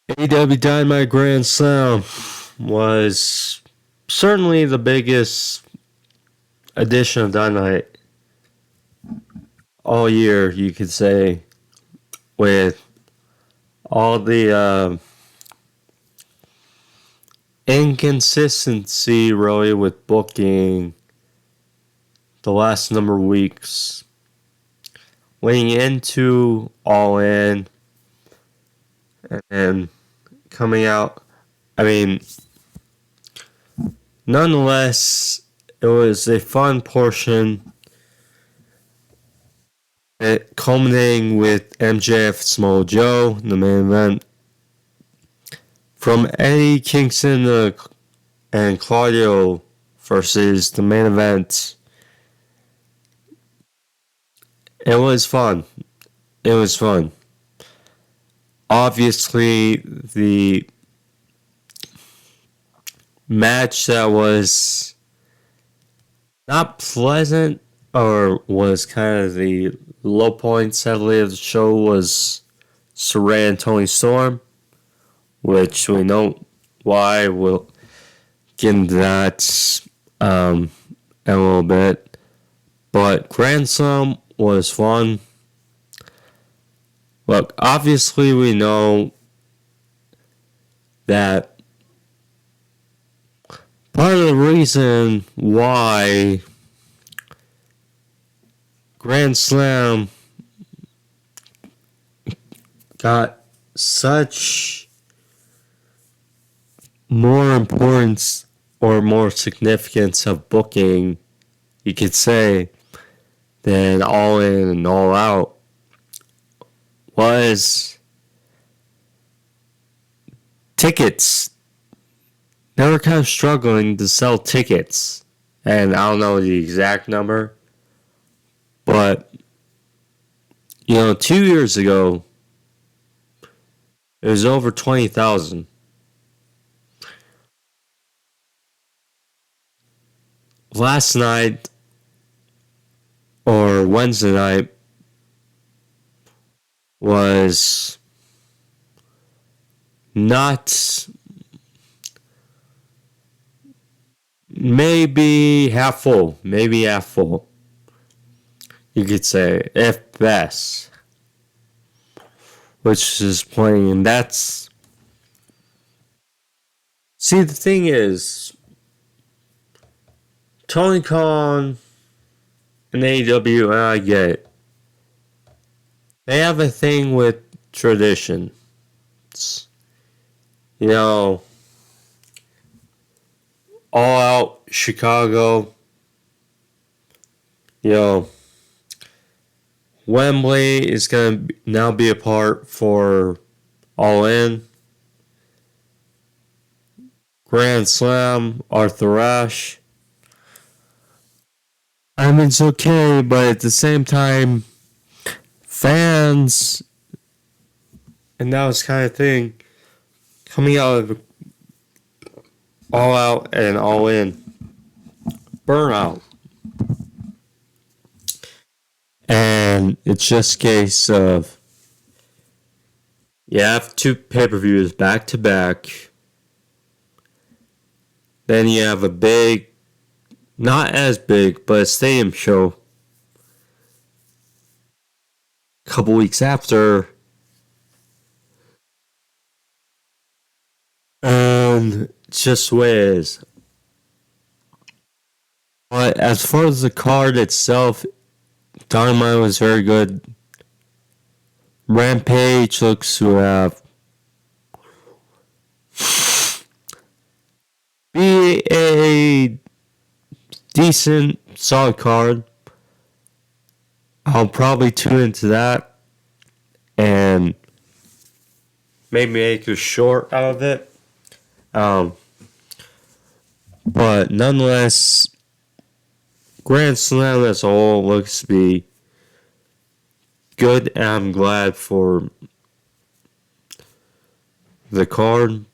AEW Dynamite Grand Slam was certainly the biggest edition of Dynamite all year, you could say, with all the inconsistency really with booking the last number of weeks leading into All In and coming out. I mean, nonetheless, it was a fun portion, culminating with MJF Samoa Joe in the main event. From Eddie Kingston and Claudio versus the main event. It was fun. It was fun. Obviously, the match that was not pleasant or was kind of the low point, sadly, of the show was Saraya and Toni Storm, which we know why. We'll get into that in a little bit. But Grand Slam was fun. Look, obviously we know that part of the reason why Grand Slam got such more importance or more significance of booking, you could say, than All In and All Out was tickets. They were kind of struggling to sell tickets. And I don't know the exact number, but 2 years ago, it was over 20,000. Last night, or Wednesday night, was not, maybe half full, you could say, if best, which is plenty. And that's, see, the thing is, Tony Khan and AEW, and I get it, they have a thing with tradition. All Out Chicago, Wembley is going to now be a part for All In. Grand Slam, Arthur Ashe. I mean, it's okay, but at the same time, fans, and that was kind of thing, coming out of All Out and All In, burnout. And it's just a case of, you have 2 pay-per-views back to back. Then you have a big, not as big, but a stadium show a couple weeks after. And it's just the way it is. But as far as the card itself, Dynamite was very good. Rampage looks to have be a decent, solid card. I'll probably tune into that and maybe make a short out of it. But nonetheless, Grand Slam as a whole looks to be good, and I'm glad for the card.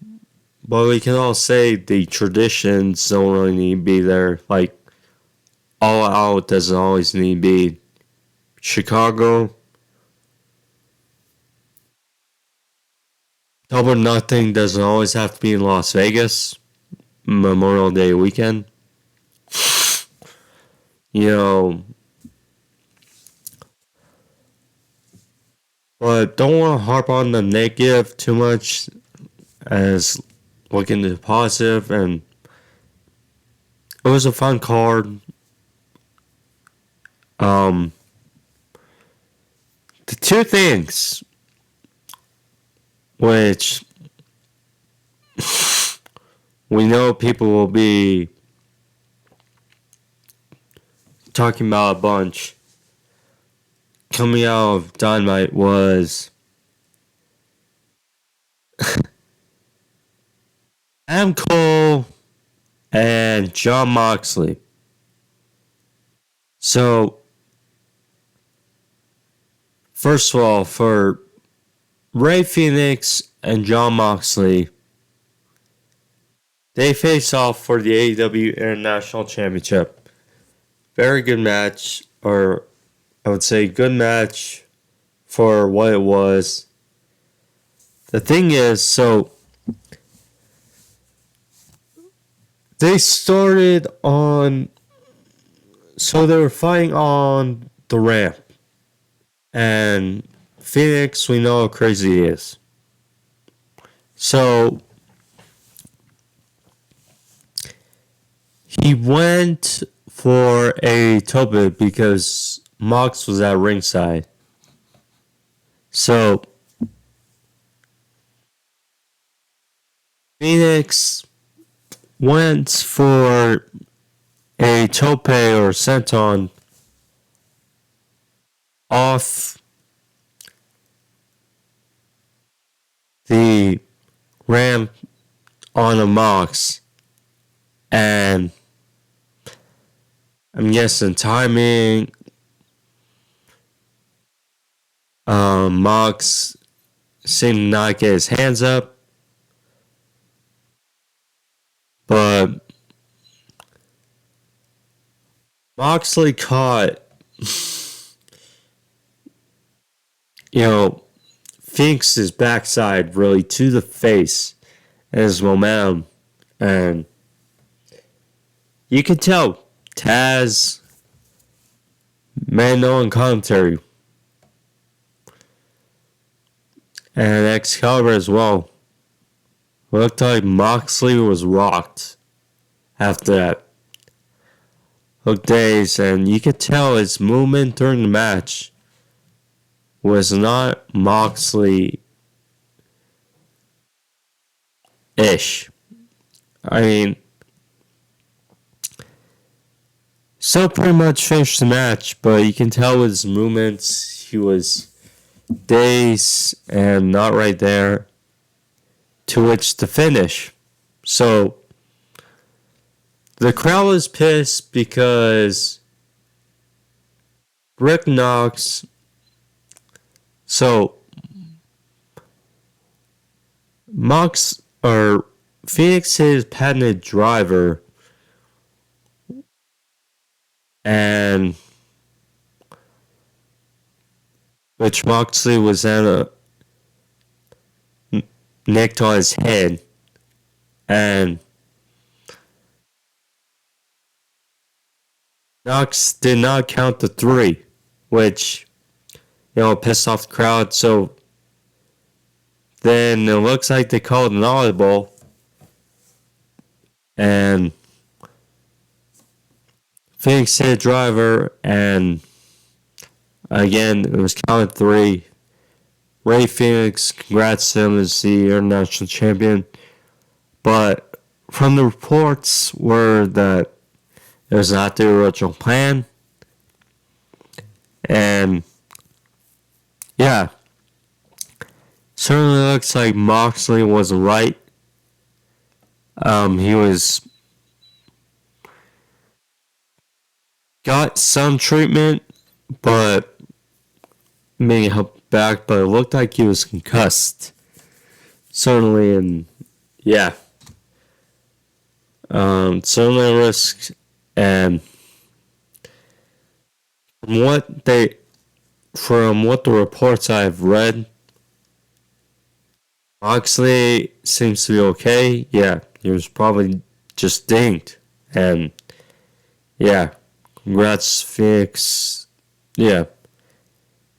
But we can all say the traditions don't really need to be there. Like, All Out doesn't always need to be. Chicago, Double or Nothing doesn't always have to be in Las Vegas. Memorial Day weekend. You know, but don't want to harp on the negative too much as looking to the positive. And it was a fun card. The two things which we know people will be talking about a bunch coming out of Dynamite was Adam Cole and Jon Moxley. So, first of all, for Fenix and Jon Moxley, they face off for the AEW International Championship. Very good match, or I would say good match for what it was. The thing is, so they started on, so they were fighting on the ramp. And Fenix, we know how crazy he is. So he went for a tope because Mox was at ringside. So Fenix went for a tope or senton off the ramp on a Mox, and I'm guessing timing. Mox seemed to not get his hands up, but Moxley caught, Fenix's backside really to the face and his momentum, and you could tell Taz, Mando and commentary, and Excalibur as well. It looked like Moxley was rocked after that. Hook days, and you could tell his movement during the match was not Moxley-ish. I mean, still pretty much finished the match, but you can tell with his movements, he was dazed and not right there, to which the finish. So, the crowd was pissed because Rick Knox, so Fenix hit his patented driver, and which Moxley was at a nicked on his head, and Knox did not count the 3, which, pissed off the crowd. So then it looks like they called an audible, and Fenix hit a driver, and again, it was counted 3. Fenix, congrats to him as the international champion. But from the reports were that it was not the original plan. And yeah, certainly looks like Moxley was right. He got some treatment, but being helped back, but it looked like he was concussed. Certainly, and yeah. Certainly a risk, and from what the reports I've read, Moxley seems to be okay. Yeah, he was probably just dinged. And yeah, congrats, Fenix. Yeah.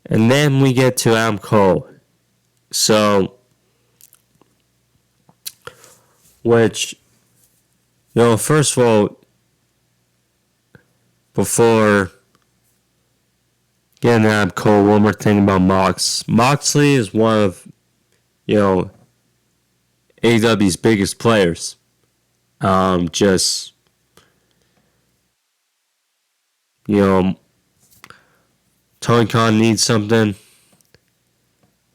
And then we get to Adam Cole. So, which, first of all, before getting Adam Cole, one more thing about Moxley is one of, AEW's biggest players. Just, Tony Khan needs something.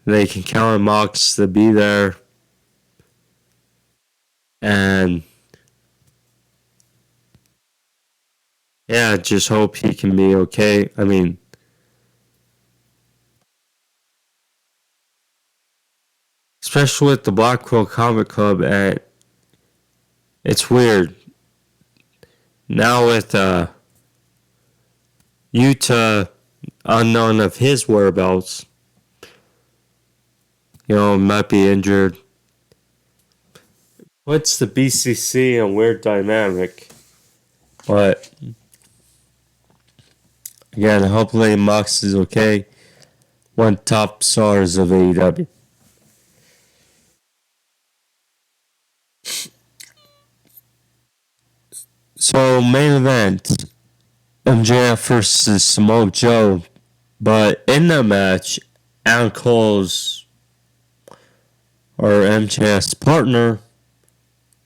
They can count on Mox to be there. And yeah, just hope he can be okay. I mean, especially with the Blackwell Comic Club, and it's weird. Now with Utah unknown of his whereabouts, might be injured. Puts the BCC in a weird dynamic. But again, hopefully Mox is okay. One top stars of AEW. So main event, MJF versus Samoa Joe. But in the match, Adam Cole's or MJF's partner,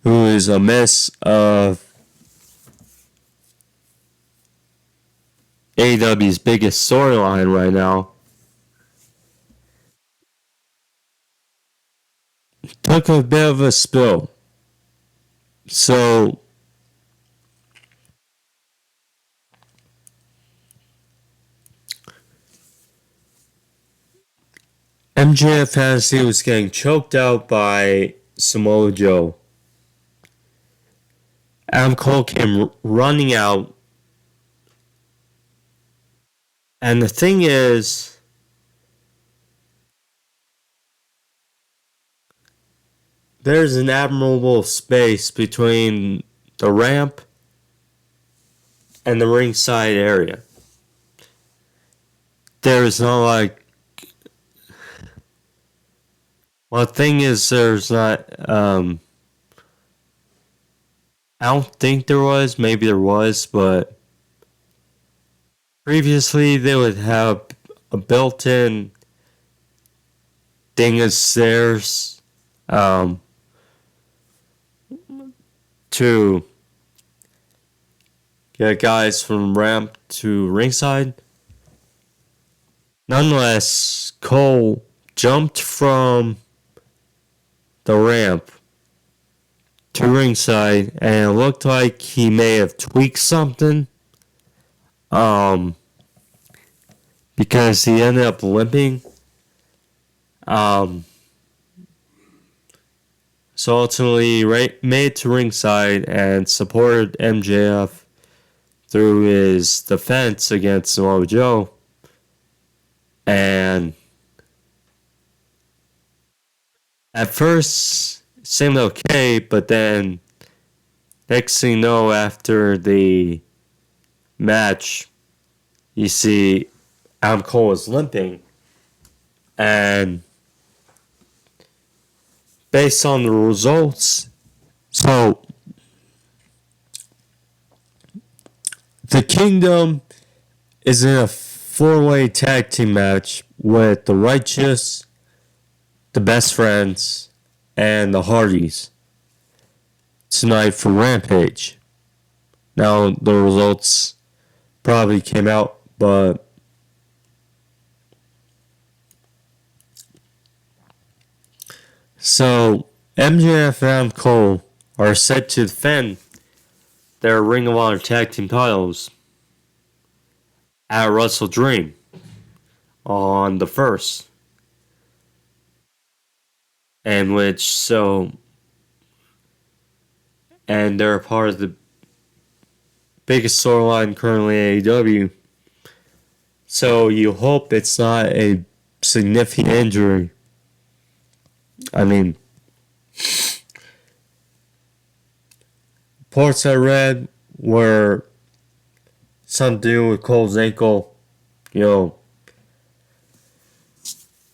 who is a mess of AEW's biggest storyline right now, took a bit of a spill. So MJF as he was getting choked out by Samoa Joe. Adam Cole came running out. And the thing is, there's an admirable space between the ramp and the ringside area. There's no well, the thing is, there's not, I don't think there was, maybe there was, but previously they would have a built-in thing of stairs, to get guys from ramp to ringside. Nonetheless, Cole jumped from the ramp to ringside, and it looked like he may have tweaked something. Because he ended up limping. So ultimately, made it to ringside and supported MJF through his defense against Samoa Joe. And at first, it seemed okay, but then next thing you know, after the match, you see Adam Cole is limping. And based on the results, so the Kingdom is in a 4-way tag team match with the Righteous, the Best Friends, and the Hardys tonight for Rampage. Now, the results probably came out, but so MJF and Adam Cole are set to defend their Ring of Honor tag team titles at Wrestle Dream on the 1st. And they're part of the biggest storyline currently at AEW. So you hope it's not a significant injury. I mean, reports I read were something to do with Cole's ankle. You know,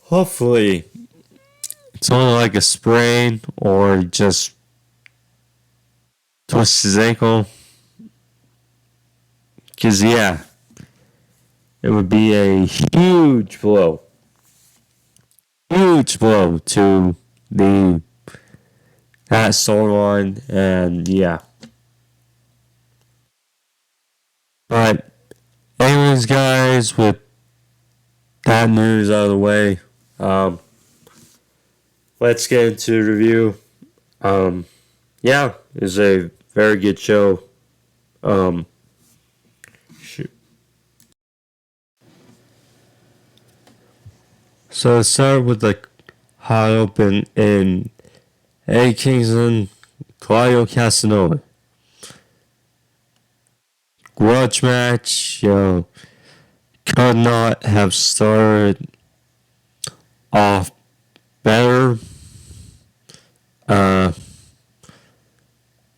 hopefully it's only like a sprain or just twist his ankle. Because, yeah, it would be a huge blow. Huge blow to that storyline. And, yeah. But, anyways, guys, with that news out of the way, let's get into the review. Yeah, it was a very good show. Shoot. So let's start with the hot open in Kingston, Claudio Castagnoli. Grudge match, could not have started off better. I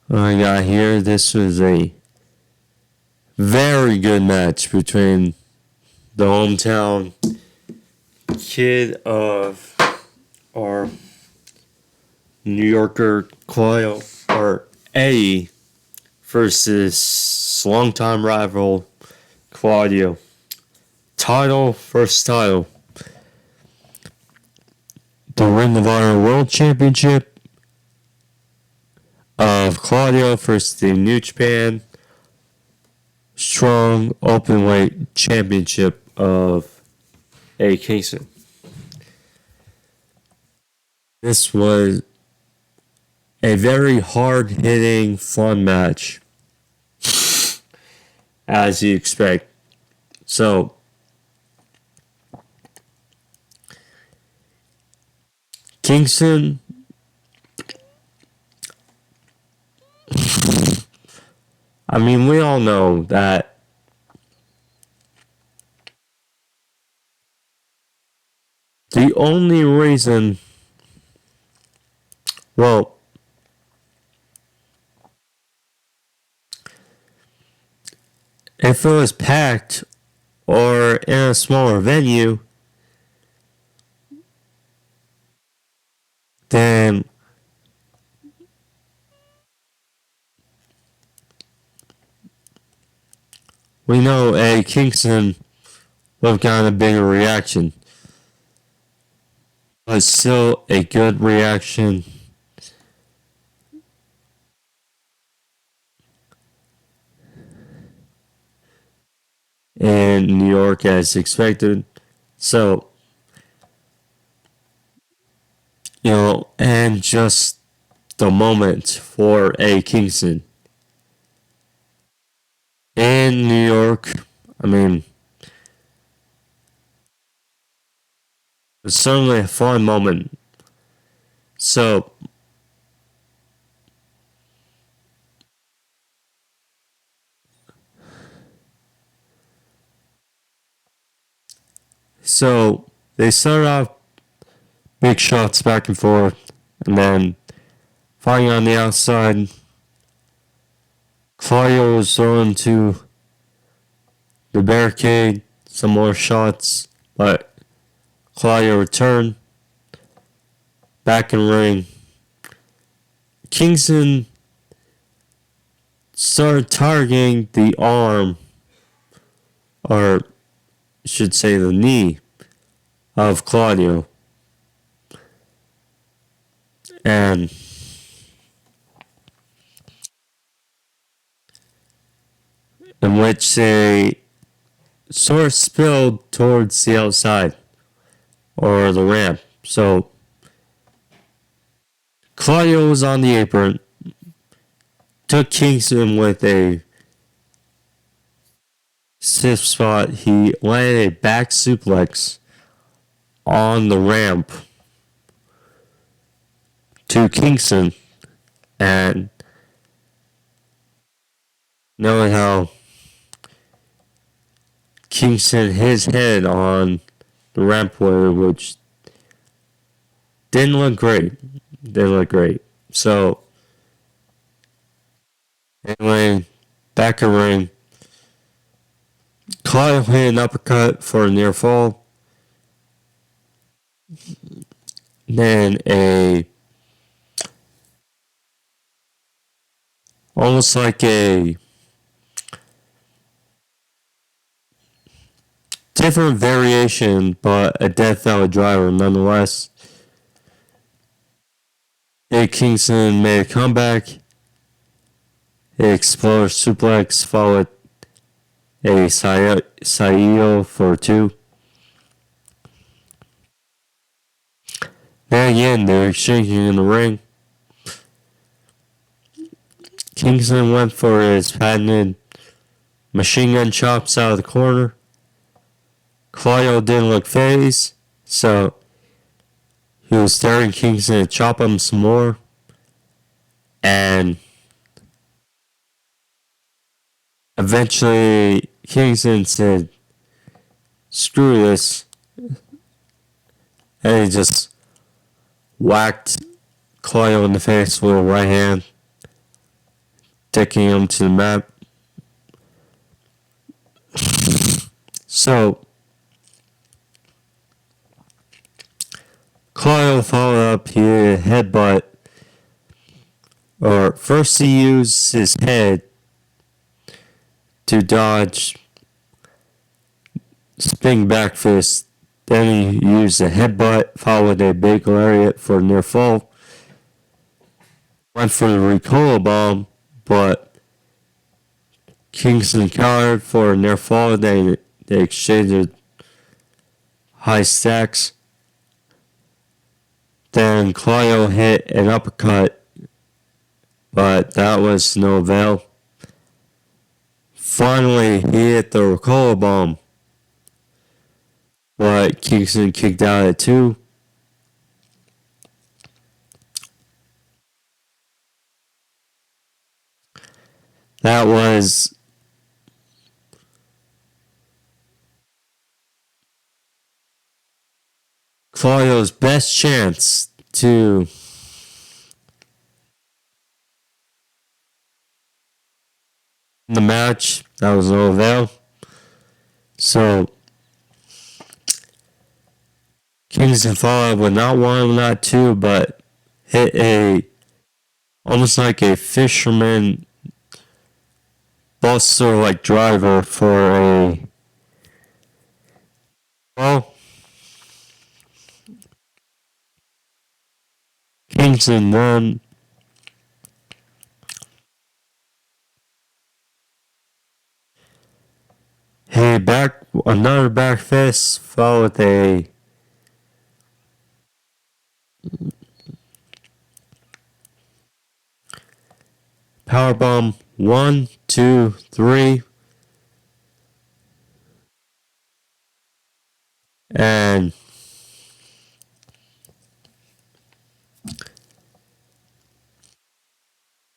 got here. This was a very good match between the hometown kid of our New Yorker Claudio, or Eddie, versus longtime rival Claudio. First title. The Ring of Honor World Championship of Claudio versus the New Japan Strong Openweight Championship of Kingston. This was a very hard-hitting, fun match, as you expect. So, Kingston, I mean, we all know that the only reason, well, if it was packed or in a smaller venue, then we know Kingston would have gotten a bigger reaction. But still a good reaction. In New York as expected. So, and just the moment for Kingston. In New York, I mean, it's certainly a fun moment. So, they started off big shots back and forth, and then fighting on the outside, Claudio was thrown to the barricade, some more shots, but Claudio returned, back in ring. Kingston started targeting the arm, or I should say the knee, of Claudio. And in which they sort of spilled towards the outside, or the ramp. So Claudio was on the apron, took Kingston with a stiff spot. He landed a back suplex on the ramp to Kingston, and knowing how Kingston hit his head on the rampway, which didn't look great. Didn't look great. So, anyway, back in ring. Claudio hit an uppercut for a near fall. Then almost like a different variation, but a Death Valley driver nonetheless. Kingston made a comeback. Explorer suplex followed a Saio for 2. Then again, they're exchanging in the ring. Kingston went for his patented machine gun chops out of the corner. Claudio didn't look phased, so he was daring Kingston to chop him some more. And eventually, Kingston said, screw this. And he just whacked Claudio in the face with a right hand, taking him to the mat. So, Claudio followed up, he hit a headbutt. Or first he used his head to dodge spinning back fist. Then he used a headbutt, followed a big lariat for a near fall. Went for the recoil bomb, but Kingston countered for a near fall. They exchanged high stacks. Then Claudio hit an uppercut, but that was no avail. Finally, he hit the recoil bomb, but Kingston kicked out at 2. That was Claudio's best chance to the match. That was no avail. So Kingston followed with not 1, not 2, but hit a almost like a fisherman buster like driver for a Kingston won. Another back fist followed with a powerbomb. 1, 2, 3. And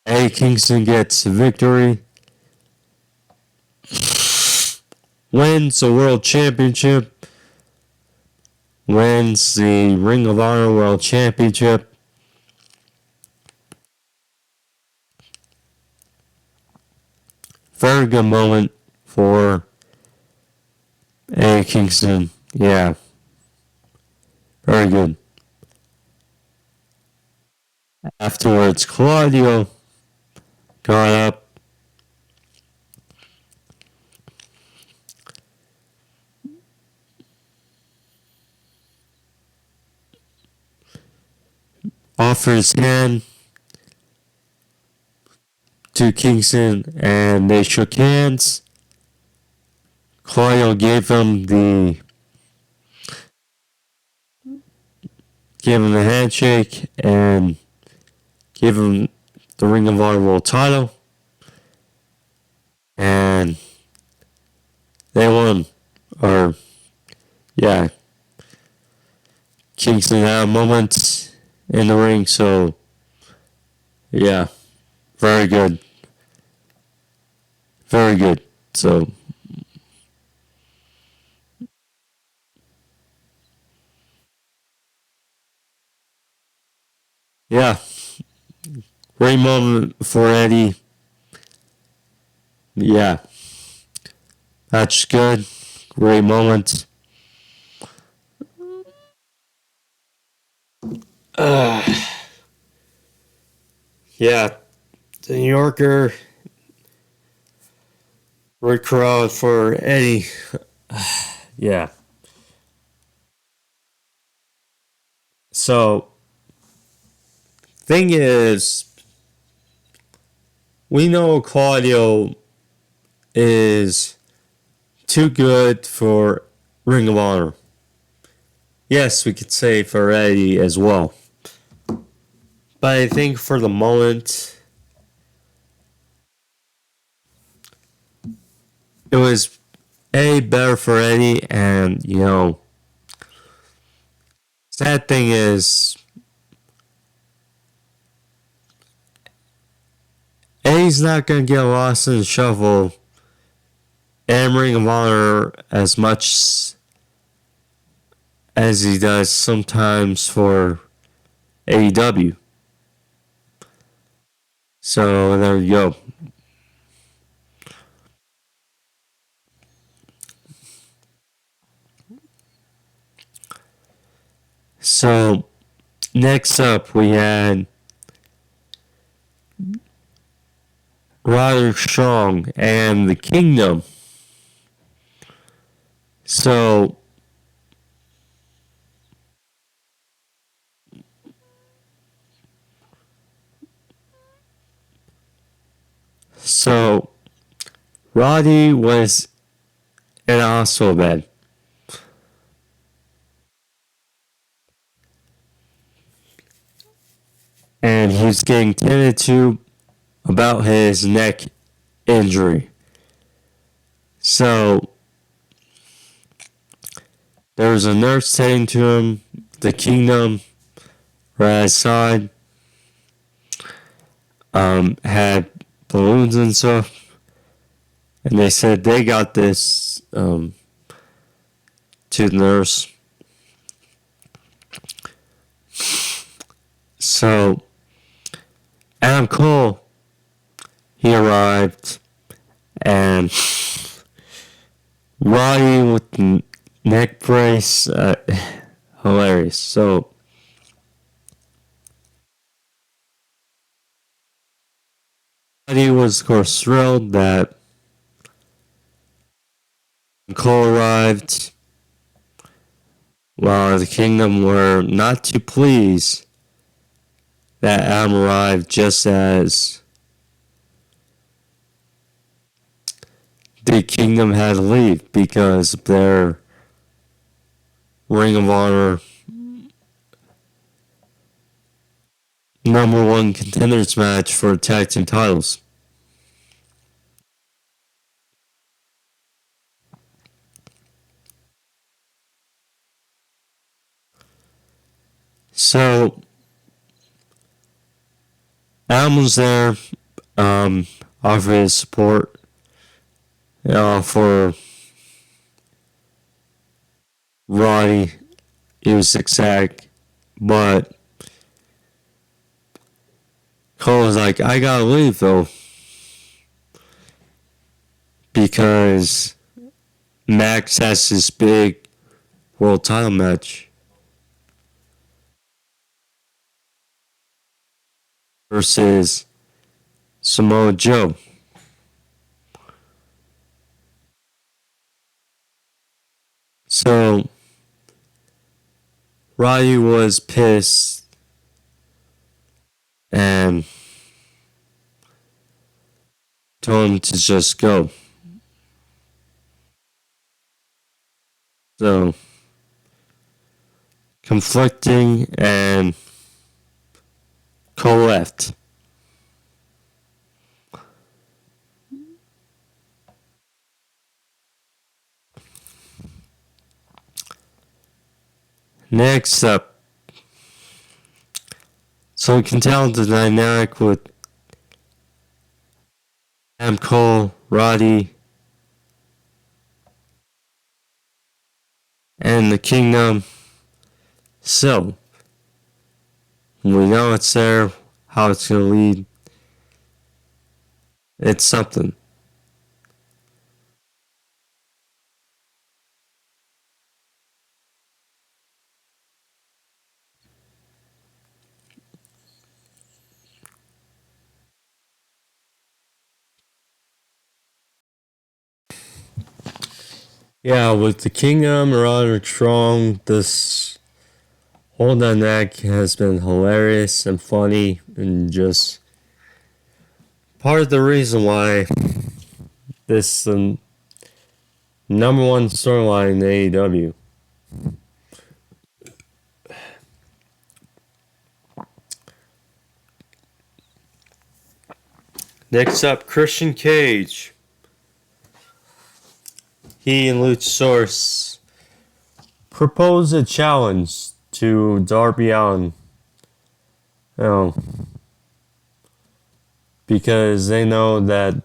Kingston gets the victory. Wins the World Championship. Wins the Ring of Honor World Championship. Very good moment for Kingston. Yeah. Very good. Afterwards, Claudio got up. Offered his hand to Kingston and they shook hands. Claudio gave him the handshake and gave him the Ring of Honor World title. And they won. Kingston had a moment in the ring, so yeah, very good. Very good. So Yeah, great moment for Eddie. Yeah, that's good. Great moment. Uh, yeah, the New Yorker, great crowd for Eddie. Yeah. So, thing is, we know Claudio is too good for Ring of Honor. Yes, we could say for Eddie as well. But I think for the moment, it was better for Eddie, and sad thing is, Eddie's not gonna get lost in the shuffle and Ring of Honor as much as he does sometimes for AEW. So there you go. So next up we had Roderick Strong and the Kingdom. So so Roddy was in a hospital bed. And he's getting tended to about his neck injury. So there was a nurse saying to him, the Kingdom right outside had balloons and stuff, and they said they got this to the nurse. So Adam Cole, he arrived, and Roddy with the neck brace, hilarious. So Roddy was of course thrilled that Cole arrived, while the Kingdom were not too pleased that Adam arrived just as the Kingdom had to leave because of their Ring of Honor #1 contenders match for tag team titles. So Adam was there, offered his support for Roddy. He was ecstatic, but Cole was like, I gotta leave though, because Max has this big world title match versus Samoa Joe. So Roddy was pissed and told him to just go. So conflicting, and Cole left. Next up, so we can tell the dynamic with Adam Cole, Roddy, and the Kingdom. So We know it's there. How it's going to lead. It's something. Yeah, with the Kingdom, Roderick Strong, this whole dynamic has been hilarious and funny and just part of the reason why this number one storyline in AEW. Next up, Christian Cage. He and Luchasaurus propose a challenge to Darby Allin. Because they know that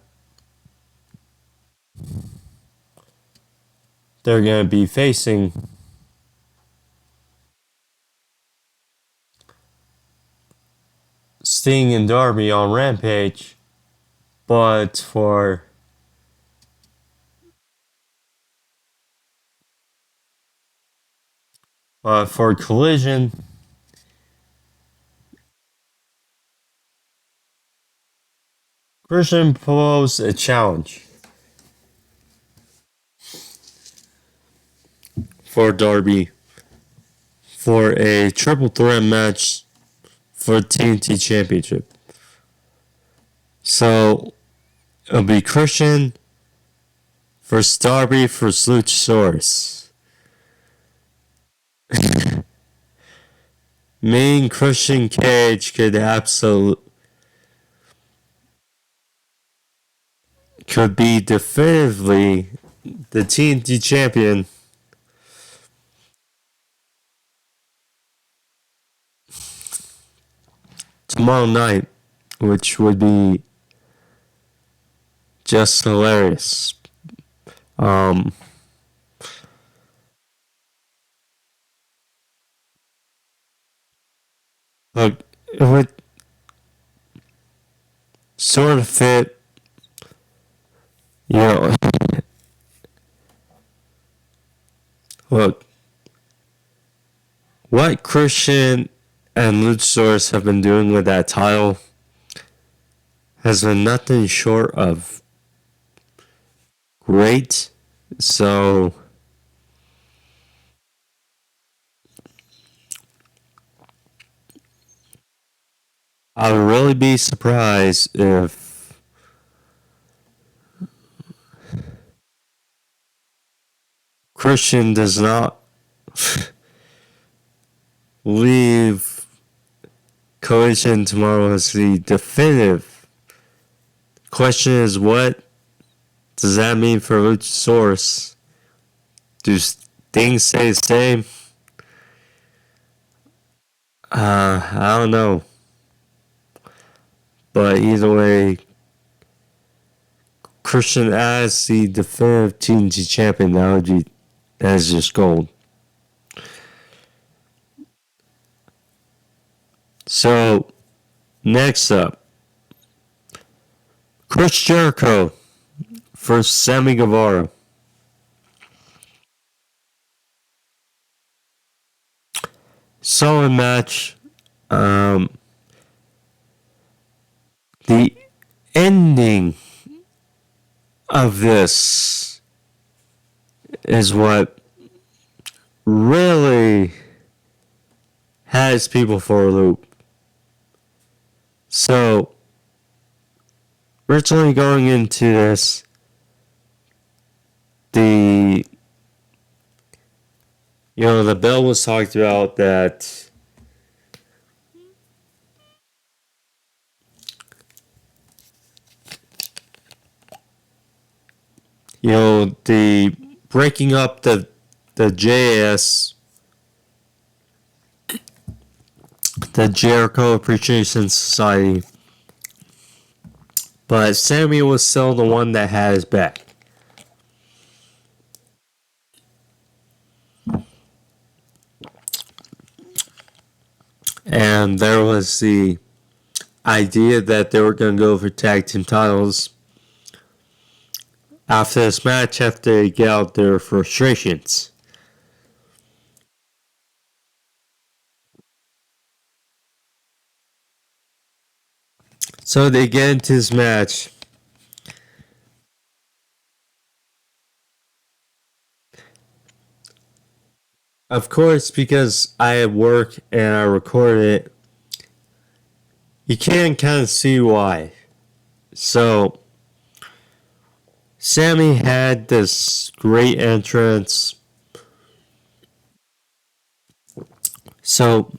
they're going to be facing Sting and Darby on Rampage, but for Collision, Christian proposed a challenge for Darby for a triple threat match for the TNT Championship. So it'll be Christian versus Darby versus Luchasaurus. Me and Christian Cage could be definitively the TNT champion tomorrow night, which would be just hilarious. Look, it would sort of fit, look, what Christian and Luchasaurus have been doing with that title has been nothing short of great. So I would really be surprised if Christian does not leave Collision tomorrow as the definitive. Question is, what does that mean for Luchasaurus? Do things stay the same? I don't know. But either way, Christian as the definitive TNT champion, that is just gold. So, next up, Chris Jericho versus Sammy Guevara. Solid match. The ending of this is what really has people for a loop. So, originally going into this, the bill was talked about that the breaking up the JAS, the Jericho Appreciation Society, but Sammy was still the one that had his back. And And there was the idea that they were going to go for tag team titles after this match, after they get out their frustrations. So they get into this match. Of course, because I had work and I recorded it, you can kind of see why. So, Sammy had this great entrance. So,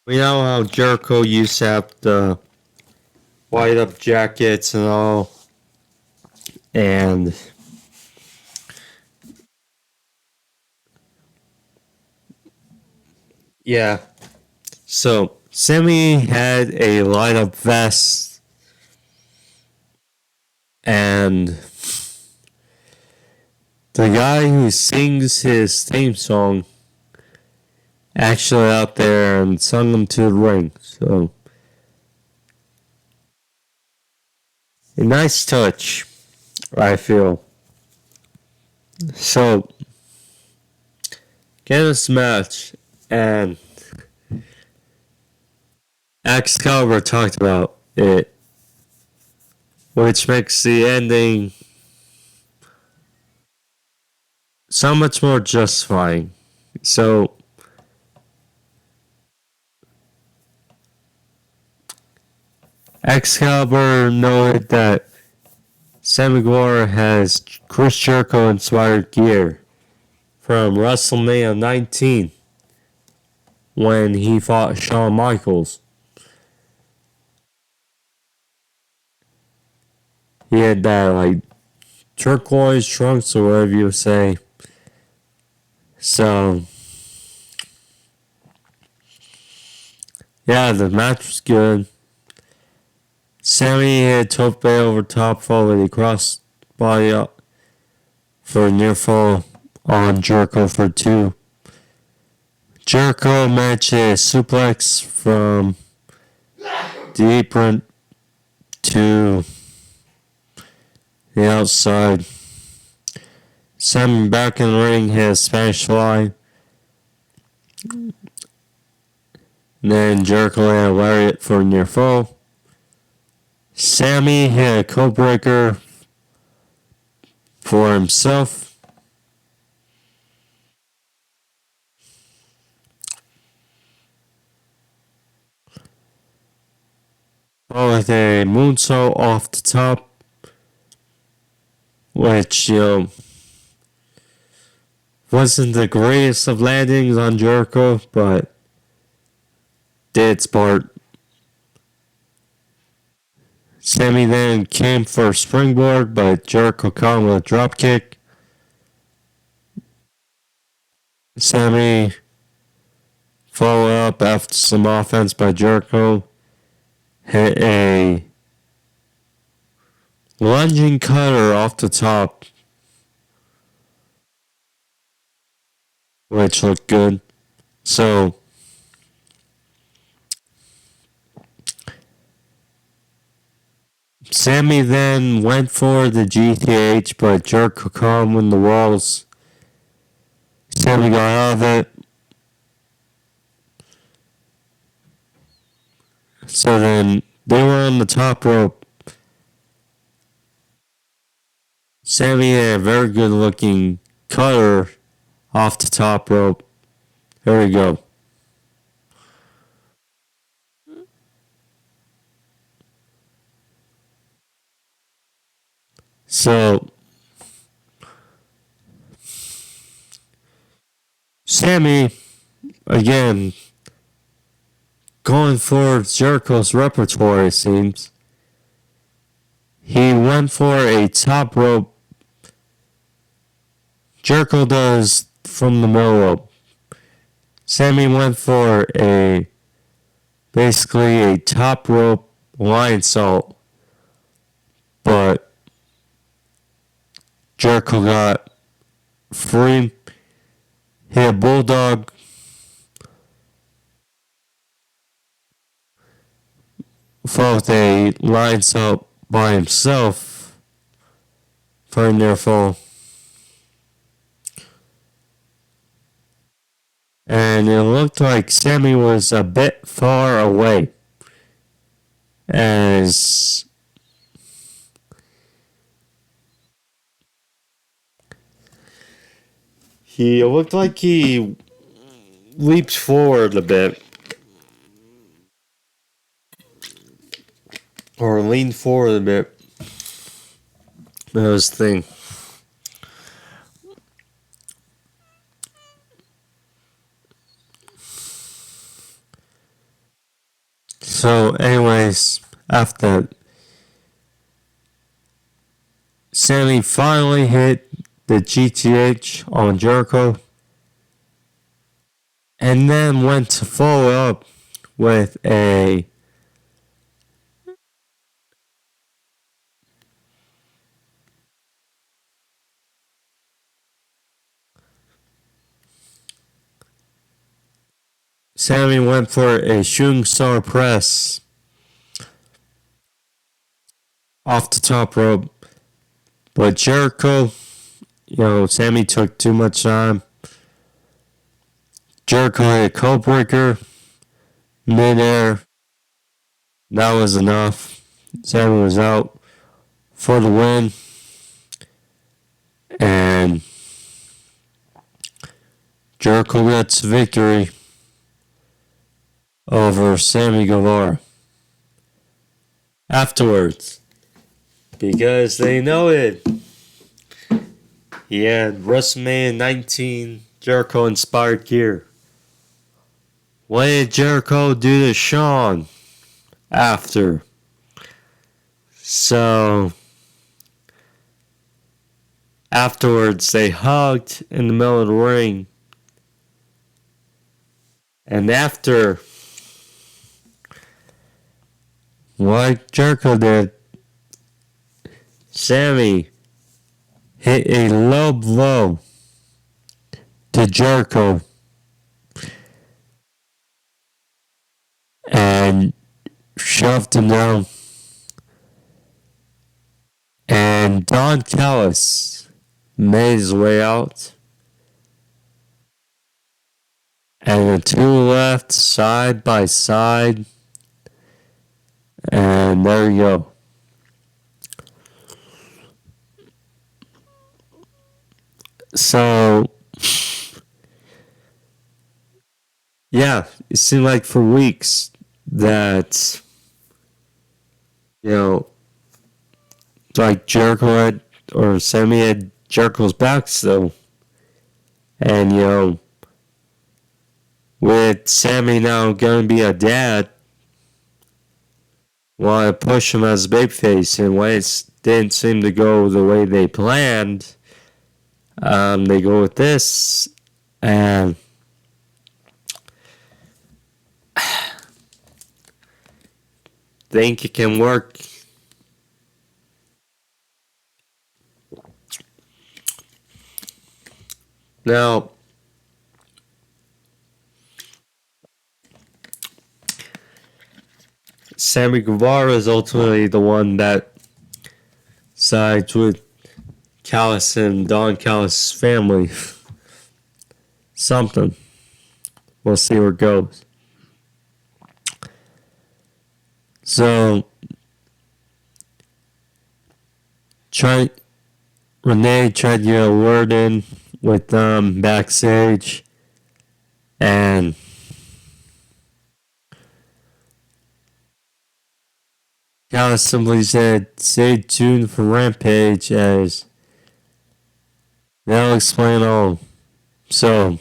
we know how Jericho used to have the white up jackets and all. And yeah. So, Sammy had a light up vest. And the guy who sings his theme song actually out there and sung them to the ring. So, a nice touch, I feel. So, get this match, and Excalibur talked about it, which makes the ending so much more justifying. So, Excalibur noted that Sammy Guevara has Chris Jericho inspired gear from WrestleMania 19 when he fought Shawn Michaels. He had that like turquoise trunks or whatever you say. So yeah, the match was good. Sammy hit Tope over top, followed the cross body up for a near fall on Jericho for 2. Jericho matched a suplex from the apron to the outside. Sammy back in the ring hit a Spanish fly. And then Jericho had a lariat for a near fall. Sammy hit a code breaker for himself. With a moonsault off the top, which, wasn't the greatest of landings on Jericho, but did its part. Sammy then came for a springboard, but Jericho caught him with a drop kick. Sammy followed up after some offense by Jericho. Hit a lunging cutter off the top, which looked good. So, Sammy then went for the GTH, but Jericho caught him in the walls. Sammy got out of it. So then they were on the top rope. Sammy had a very good looking cutter off the top rope. There we go. So, Sammy, again, going for Jericho's repertoire, it seems. He went for a top rope. Jericho does from the middle rope. Sammy went for basically a top rope lion salt, but Jericho got free, hit a bulldog, thought they lines up by himself for a near fall. And it looked like Sammy was a bit far away. As he looked like he leaped forward a bit. Or leaned forward a bit. That was the thing. So, anyways, after Sammy finally hit the GTH on Jericho, and then went to follow up with a Sammy went for a shooting star press off the top rope. But Jericho, Sammy took too much time. Jericho hit a code breaker midair. That was enough. Sammy was out for the win. And Jericho gets victory over Sammy Guevara. Afterwards, because they know it, he had WrestleMania 19 Jericho inspired gear. What did Jericho do to Shawn after? So, afterwards, they hugged in the middle of the ring. And after what Jericho did, Sammy hit a low blow to Jericho and shoved him down. And Don Callis made his way out. And the two left side by side. And there you go. So, yeah, it seemed like for weeks that, like Jericho had, or Sammy had Jericho's back still. And, with Sammy now going to be a dad, want to push him as a babyface, and when it didn't seem to go the way they planned, they go with this, and think it can work. Now, Sammy Guevara is ultimately the one that sides with Callis and Don Callis' family. Something. We'll see where it goes. So, Renee tried to get a word in with them backstage, and Callis simply said, "Stay tuned for Rampage," as they'll explain all. So,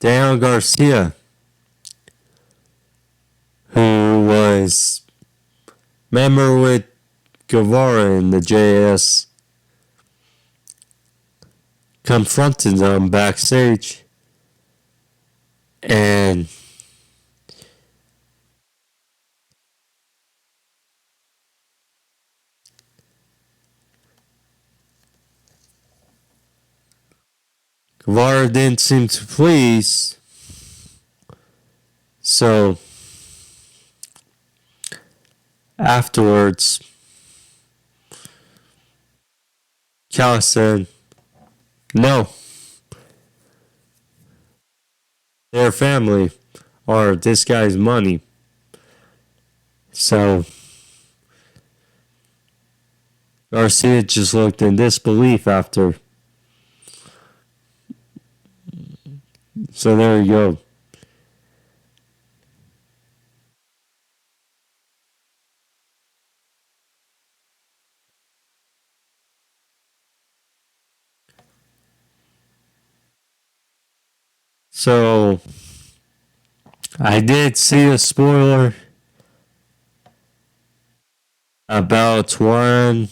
Daniel Garcia, who was member with Guevara in the JS, confronted them backstage, and Guevara didn't seem to please, so Afterwards, Cal said, no, their family or this guy's money. So Garcia just looked in disbelief after. So there you go. So I did see a spoiler about one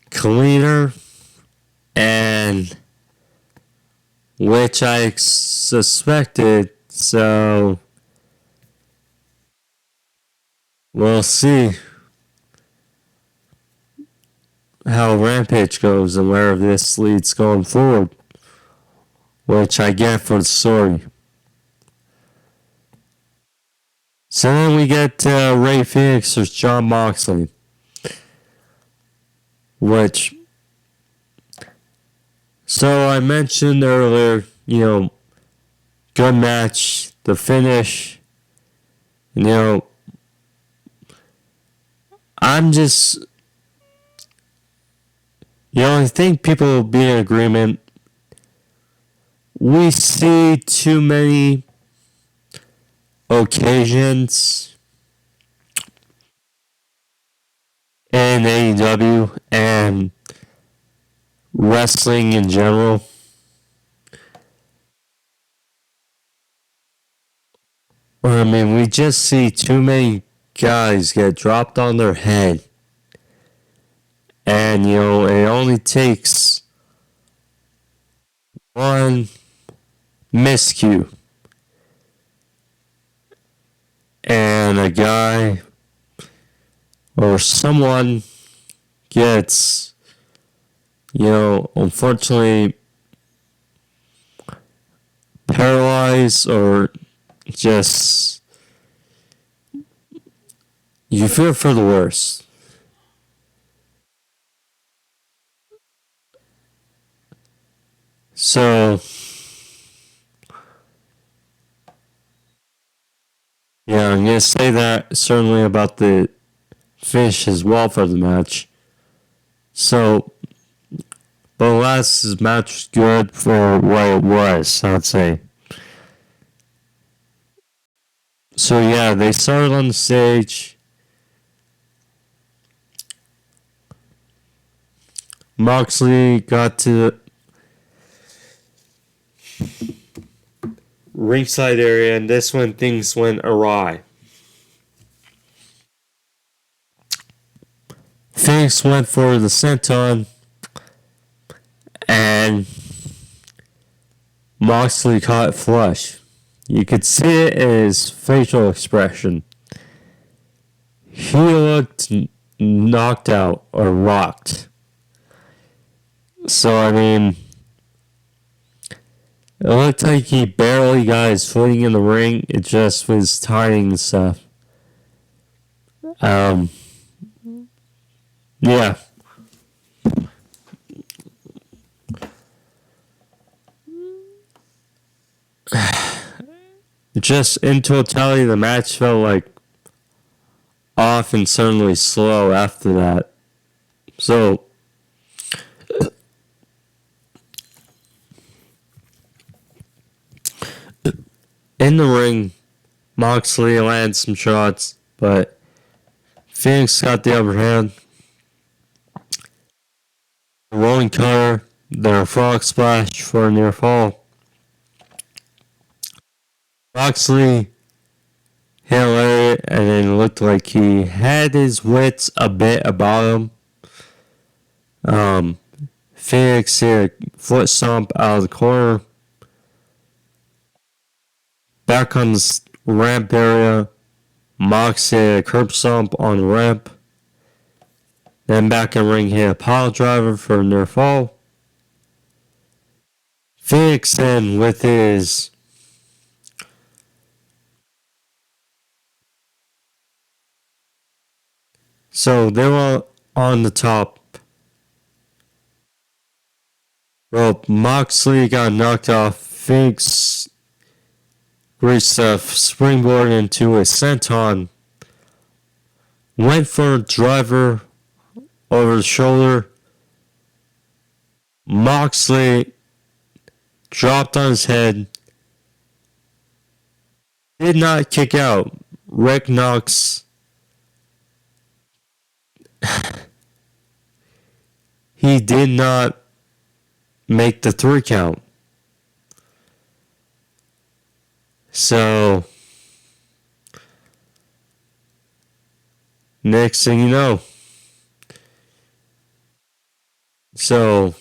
cleaner, and which I suspected. So we'll see how Rampage goes and where this leads going forward, which I get for the story. So then we get Ray Fenix versus Jon Moxley, which, so I mentioned earlier, good match, the finish, I'm just, I think people will be in agreement. We see too many occasions in AEW and wrestling in general we just see too many guys get dropped on their head, and it only takes one miscue and a guy or someone gets, unfortunately paralyzed, or just, you fear for the worst. So, yeah, I'm going to say that certainly about the finish as well for the match. So, but last match was good for what it was, I'd say. So yeah, they started on the stage. Moxley got to the ringside area, and this when things went awry. Fenix went for the senton, and Moxley caught it flush. You could see it in his facial expression. He looked knocked out or rocked. So, it looked like he barely got his footing in the ring. It just was timing and stuff. Yeah. Just in totality, the match felt like off and certainly slow after that. So, in the ring, Moxley landed some shots, but Fenix got the upper hand. Rolling cutter, then a frog splash for a near fall. Moxley hit Larry, and it looked like he had his wits a bit about him. Fenix hit a foot stomp out of the corner. Back on the ramp area, Mox hit a curb stomp on the ramp. Then back in ring, hit a pile driver for a near fall. Fenix then with his So they were on the top rope. Moxley got knocked off. Fenix reached a springboard into a senton. Went for a driver over the shoulder. Moxley dropped on his head. Did not kick out. Rick Knox. He did not make the 3 count. So, next thing you know. So,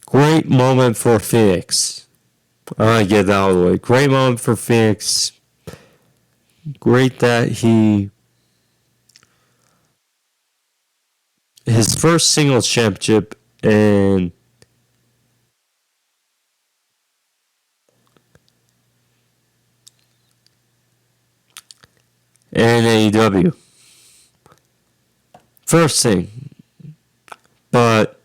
great moment for Fenix. I get that out of the way. Great moment for Fenix. Great that his first singles championship in AEW. First thing. But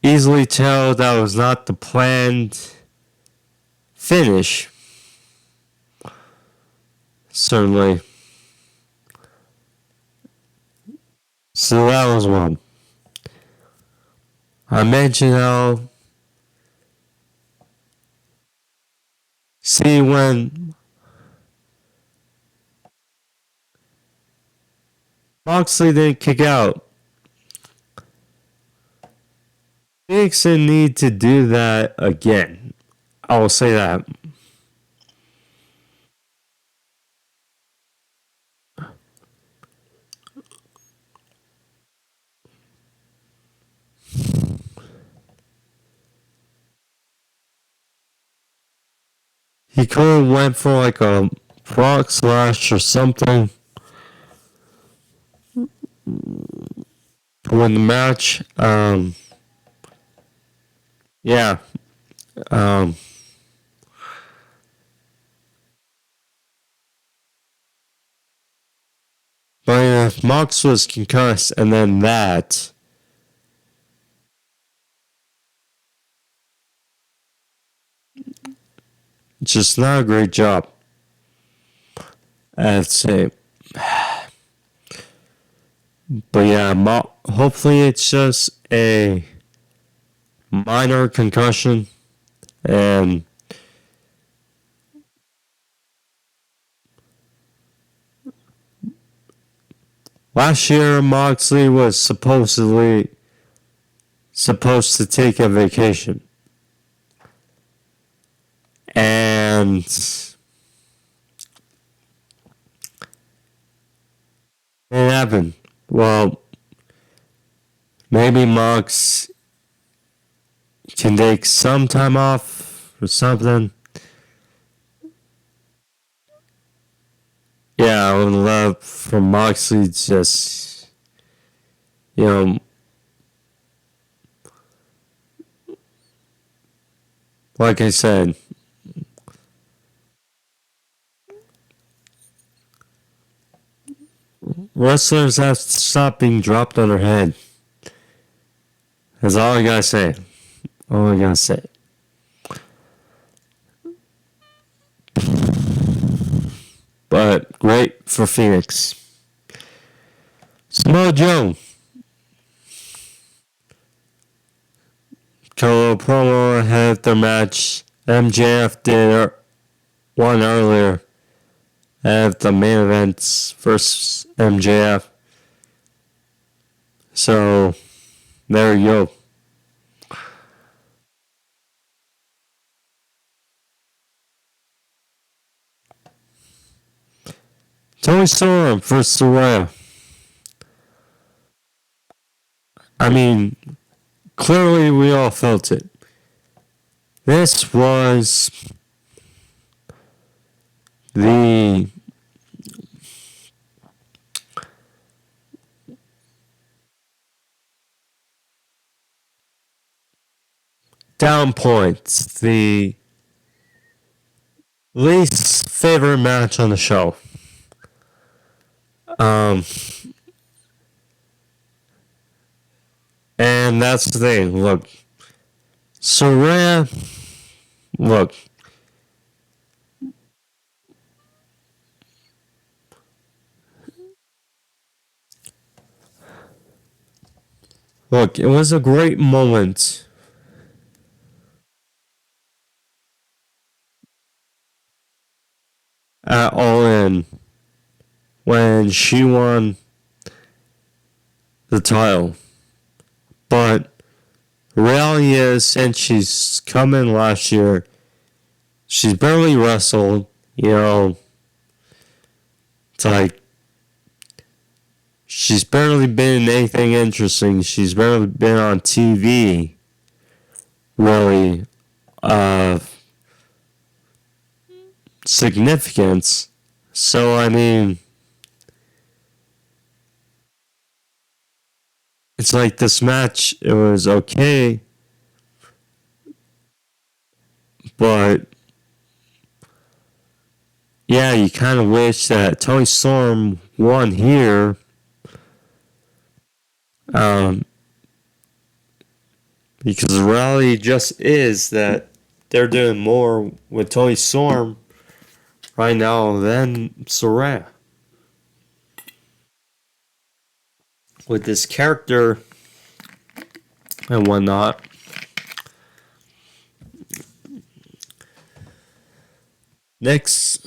easily tell that was not the planned finish. Certainly. So that was one. I mentioned how when Moxley didn't kick out, Kingston need to do that again. I will say that. He could have went for like a frog slash or something to win the match. Yeah. But if Mox was concussed and then that, just not a great job. I'd say. But yeah, hopefully it's just a minor concussion. And last year, Moxley was supposed to take a vacation. And it happened. Well, maybe Mox can take some time off or something. Yeah, I would love for Moxley to just, like I said, wrestlers have to stop being dropped on their head. That's all I gotta say. All I gotta say. But great for Fenix. Samoa Joe. Colo promo ahead of their match. MJF did one earlier. At the main events versus MJF. So, there you go. Toni Storm versus Saraya. I mean, clearly we all felt it. This was the down points, the least favorite match on the show. Um, and that's the thing. Look, Saraya, look, it was a great moment at All In when she won the title. But the reality is, since she's come in last year, she's barely wrestled. You know, it's like she's barely been in anything interesting. She's barely been on TV, really, of significance. So, I mean, it's like this match, it was okay, but yeah, you kind of wish that Toni Storm won here. Because the reality just is that they're doing more with Toni Storm right now than Saraya. With this character and whatnot. Next,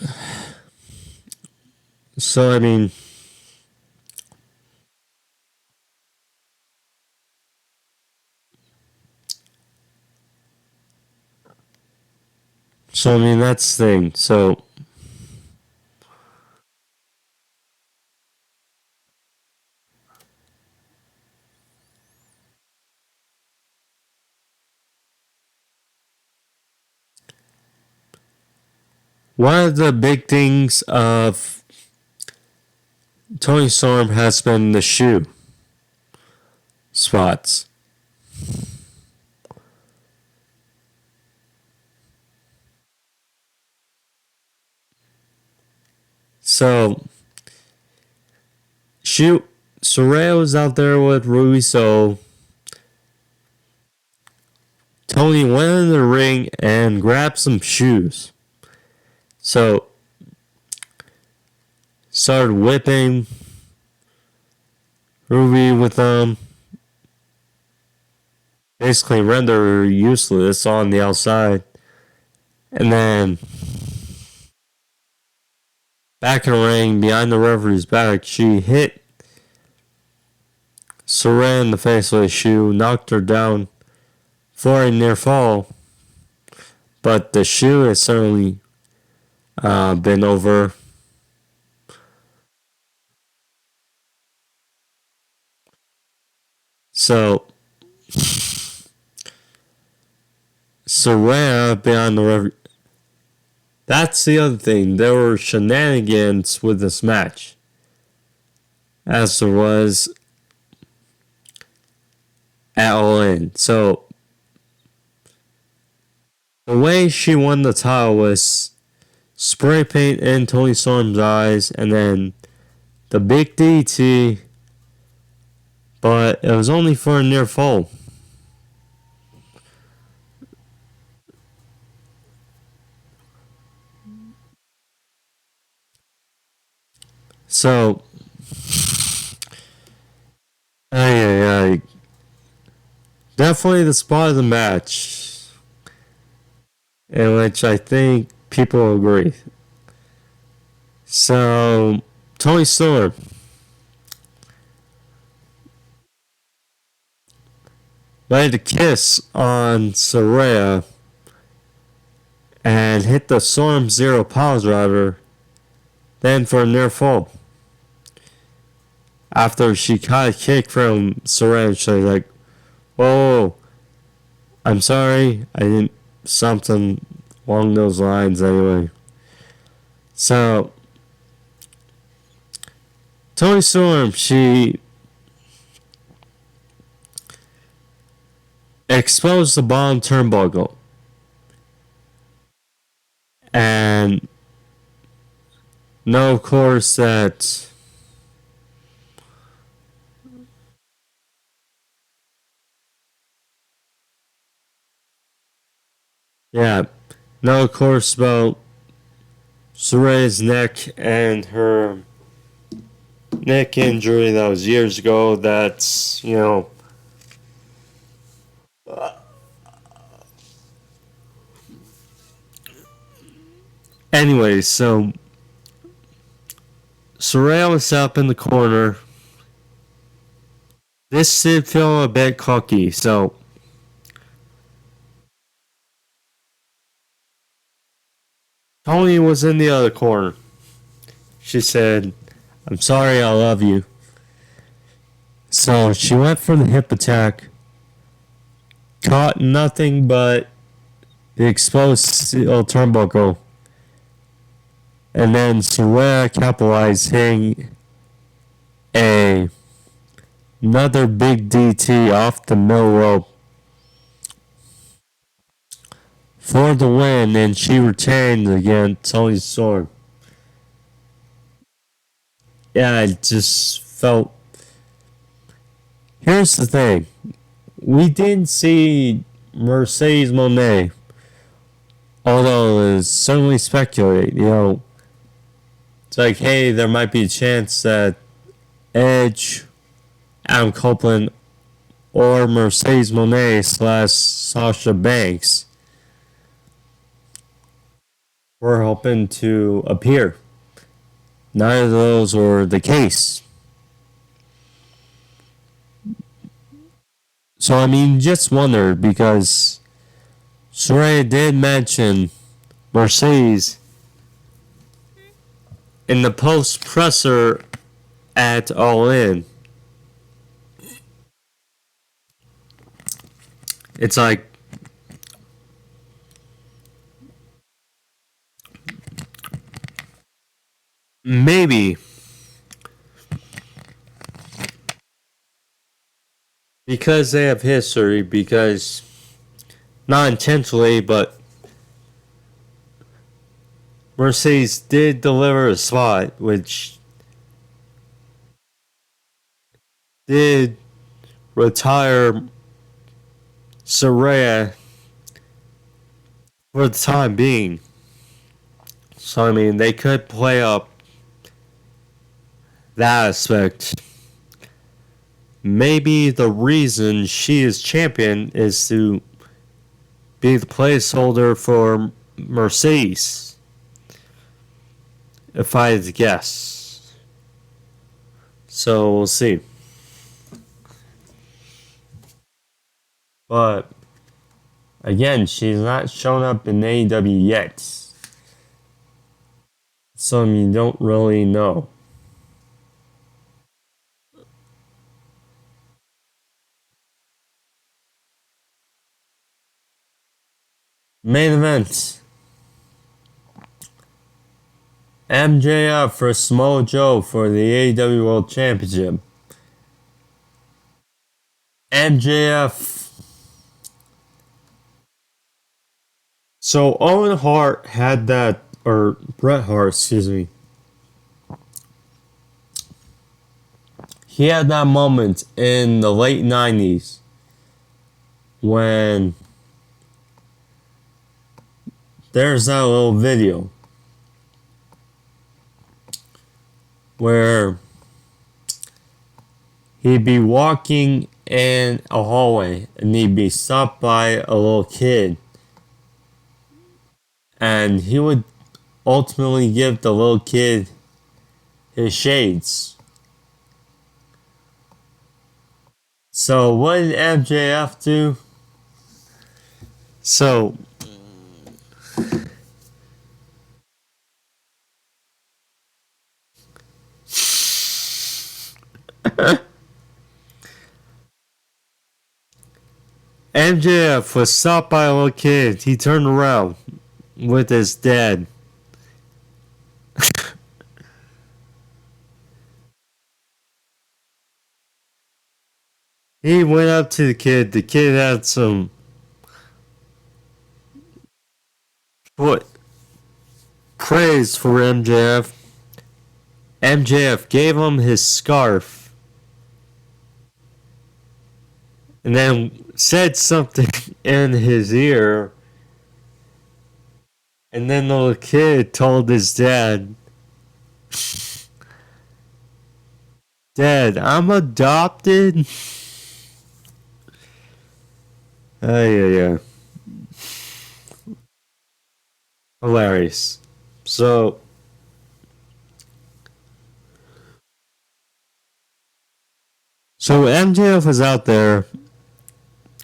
so I mean, that's the thing. So, one of the big things of Toni Storm has been the shoe spots. So, Saraya was out there with Ruiso. Toni went in the ring and grabbed some shoes. So, started whipping Ruby with them. Basically render her useless on the outside. And then back in the ring, behind the referee's back, she hit Saraya in the face with a shoe, knocked her down for a near fall. But the shoe has certainly been over. So, Saraya behind the referee. That's the other thing. There were shenanigans with this match. As there was at All In. So, the way she won the title was spray paint in Toni Storm's eyes and then the big DT, but it was only for a near fall. So, definitely the spot of the match, in which I think people agree. So, Toni Storm laid a kiss on Saraya and hit the Storm Zero Power Driver, then for a near fall. After she caught a kick from Saraya, she was like, "Whoa, I'm sorry, I didn't," something along those lines anyway. So, Toni Storm, she exposed the bottom turnbuckle. And know, of course, that yeah, know, of course, about Saraya's neck and her neck injury that was years ago. That's, anyway, so Saraya was up in the corner. This did feel a bit cocky, so Toni was in the other corner. She said, "I'm sorry, I love you." So she went for the hip attack, caught nothing but the exposed steel turnbuckle, and then Saraya capitalized, hitting a another big DT off the middle rope for the win, and she retained against Toni Storm. Yeah, I just felt. Here's the thing. We didn't see Mercedes Moné, although it's certainly speculate, it's like, hey, there might be a chance that Edge, Adam Copeland, or Mercedes Moné / Sasha Banks were hoping to appear. Neither of those were the case. So, I mean, just wonder, because Saraya did mention Mercedes in the post presser at All In. It's like, maybe because they have history, because not intentionally, but Mercedes did deliver a spot, which did retire Saraya for the time being. So, I mean, they could play up that aspect. Maybe the reason she is champion is to be the placeholder for Mercedes, if I had to guess. So, we'll see. But again, she's not shown up in AEW yet. So you don't really know. Main event. MJF for Samoa Joe for the AEW World Championship. MJF. So Owen Hart had that, or Bret Hart, excuse me. He had that moment in the late 90s when there's that little video where he'd be walking in a hallway and he'd be stopped by a little kid, and he would ultimately give the little kid his shades. So what did MJF do? So MJF was stopped by a little kid. He turned around with his dad. He went up to the kid. The kid had some praise for MJF. MJF gave him his scarf and then said something in his ear. And then the little kid told his dad, Dad, I'm adopted. Oh, yeah. Hilarious. So MJF was out there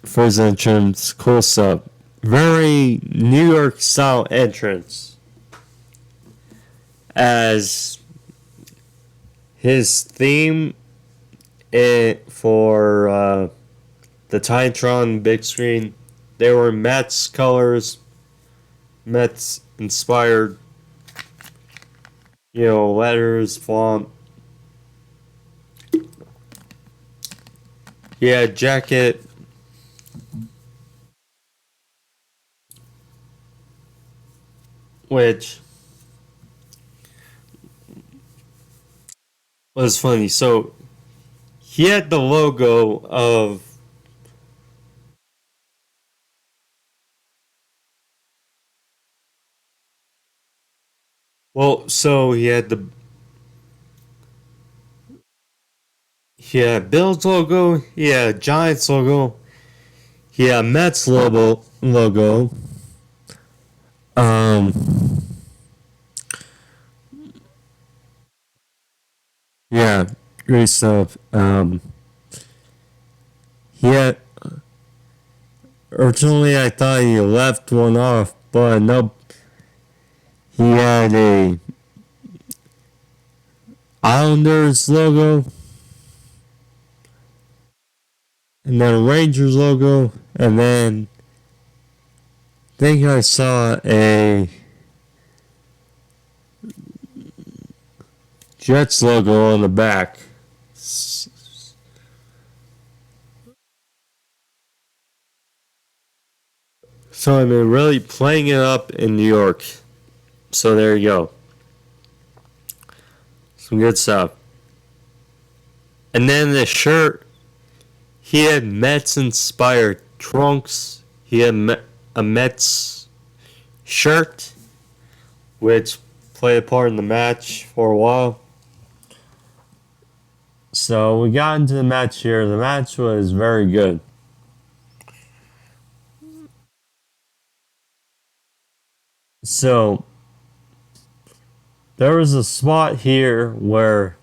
for his entrance. Cool stuff. Very New York style entrance. As his theme for the Titantron big screen, they were Mets colors, Mets inspired, letters, font. Yeah, jacket. Which was funny. So he had the logo of so he had Bill's logo, he had Giants logo, he had Mets logo. Yeah, great stuff. He had originally I thought he left one off, but nope. He had a Islanders logo, and then a Rangers logo, and then I think I saw a Jets logo on the back. So I've been really playing it up in New York. So there you go. Some good stuff. And then the shirt, he had Mets inspired trunks. He had a Mets shirt, which played a part in the match for a while. So we got into the match here. The match was very good. So there was a spot here where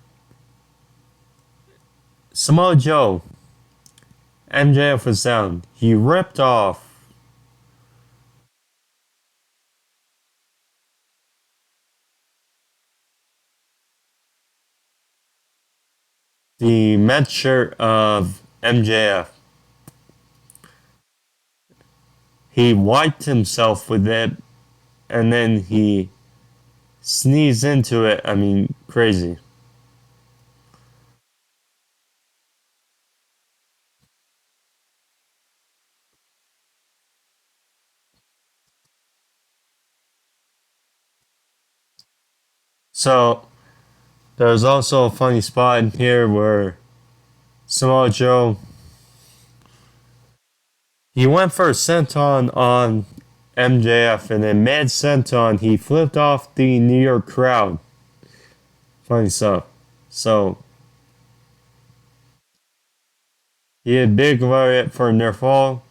Samoa Joe, MJF was down. He ripped off the Met shirt of MJF. He wiped himself with it, and then he sneezed into it. I mean, crazy. So there's also a funny spot in here where Samoa Joe, he went for a senton on MJF, and then mid senton he flipped off the New York crowd. Funny stuff. So he had big riot for near fall.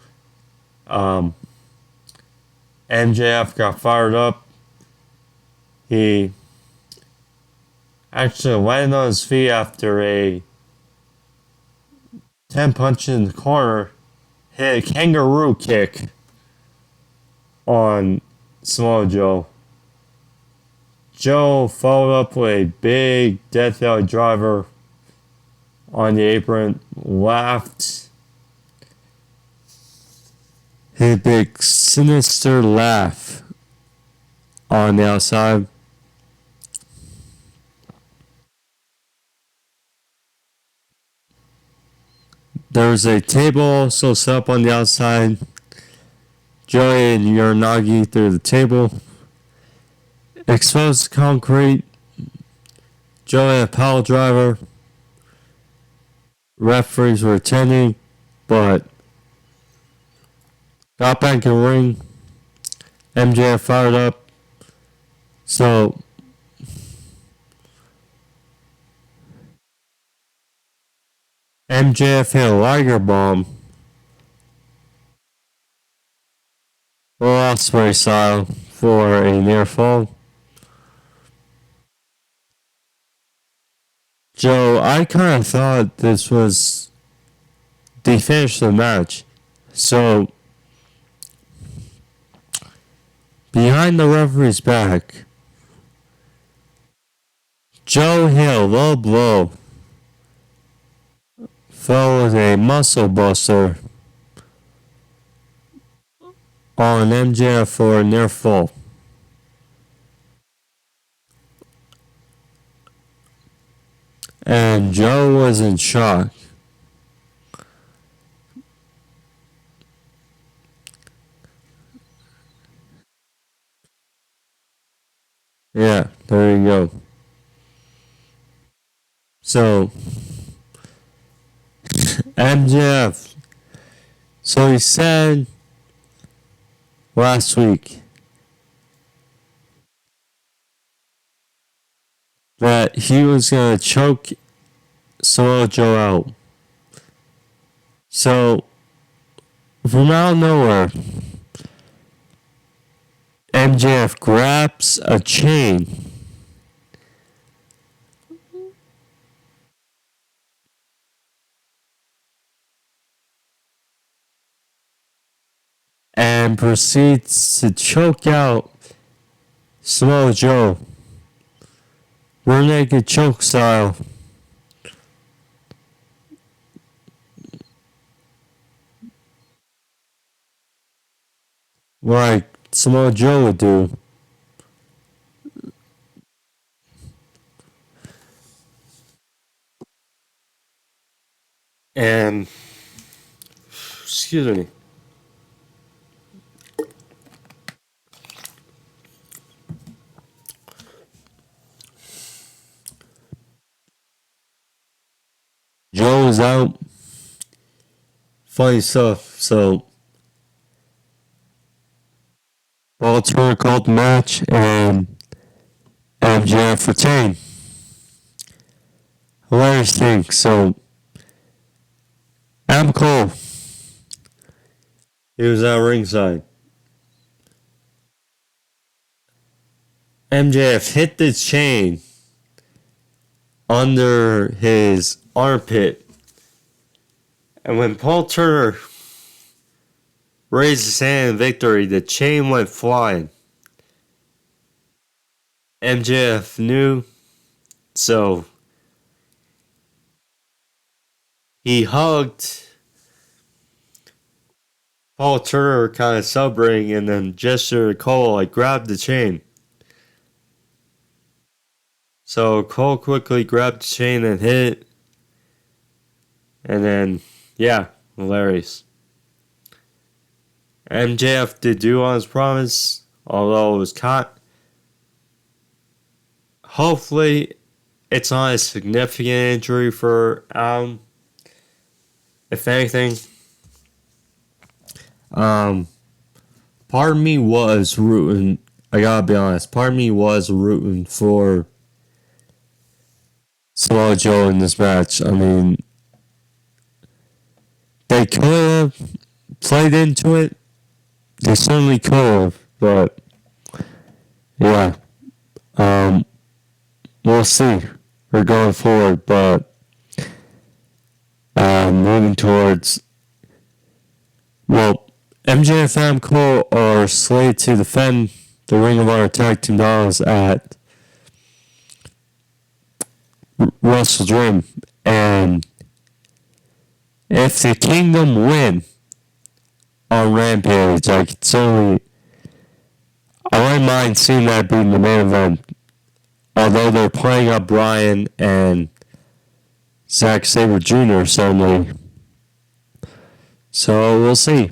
MJF got fired up. He actually landed on his feet after a 10 punch in the corner, hit a kangaroo kick on Samoa Joe. Joe followed up with a big Death Valley driver on the apron, laughed. Hit a big sinister laugh on the outside. There was a table also set up on the outside. Joey and Uranagi through the table. Exposed concrete. Joe had a power driver. Referees were attending, but got back in the ring. MJF fired up. So MJF hit a Liger bomb. Osprey style for a near fall. Joe, I kind of thought this was the finish of the match. So, behind the referee's back, Joe hit a low blow, fell with a muscle buster on MJF for a near fall. And Joe was in shock. Yeah, there you go. So, MJF. So he said last week that he was going to choke Samoa Joe out. So, from out of nowhere, MJF grabs a chain and proceeds to choke out Samoa Joe. Rear naked choke style. Like Samoa Joe would do. And, excuse me. Joe is out. Funny stuff. So, Paul Turner called the match and MJF retained. Hilarious thing. So, Adam Cole, he was at ringside. MJF hit the chain under his armpit. And when Paul Turner raised his hand in victory, the chain went flying. MJF knew, so he hugged Paul Turner kind of sub-ring and then gestured to Cole, like, grab the chain. So Cole quickly grabbed the chain and hit it. And then, yeah, hilarious. MJF did do on his promise, although it was caught. Hopefully, it's not a significant injury for Adam. If anything, part of me was rooting. I gotta be honest. Part of me was rooting for Samoa Joe in this match. I mean, they could have played into it. They certainly could have, but yeah, we'll see. We're going forward, but moving towards, well, MJF and Cole are slated to defend the Ring of Honor Tag Team titles at Wrestle Dream, and if the Kingdom win on Rampage, I wouldn't mind seeing that being the main event. Although they're playing up Bryan and Zack Sabre Jr. suddenly. So we'll see.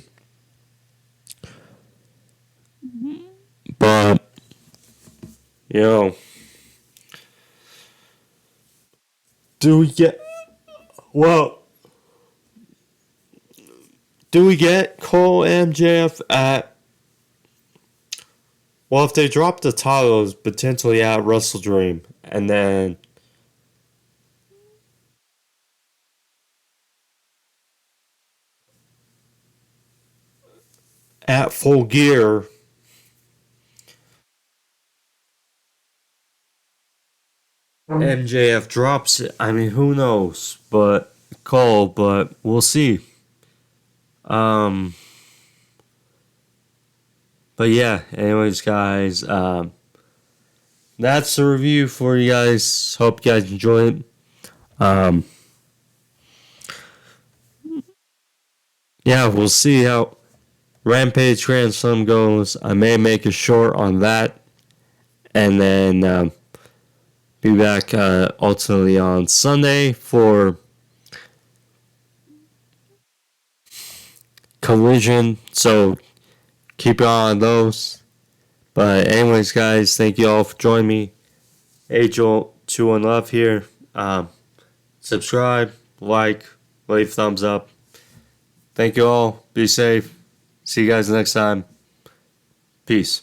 But, Do we get... Well, do we get Cole MJF at... Well, if they drop the titles, potentially at Wrestle Dream, and then at Full Gear, MJF drops it. I mean, who knows? But Cole, but we'll see. Um, but yeah. Anyways, guys, that's the review for you guys. Hope you guys enjoy it. Yeah, we'll see how Rampage Grand Slam goes. I may make a short on that, and then be back ultimately on Sunday for Collision. So keep your eye on those. But anyways, guys, thank you all for joining me. Angel21 Love here. Subscribe, like, leave thumbs up. Thank you all. Be safe. See you guys next time. Peace.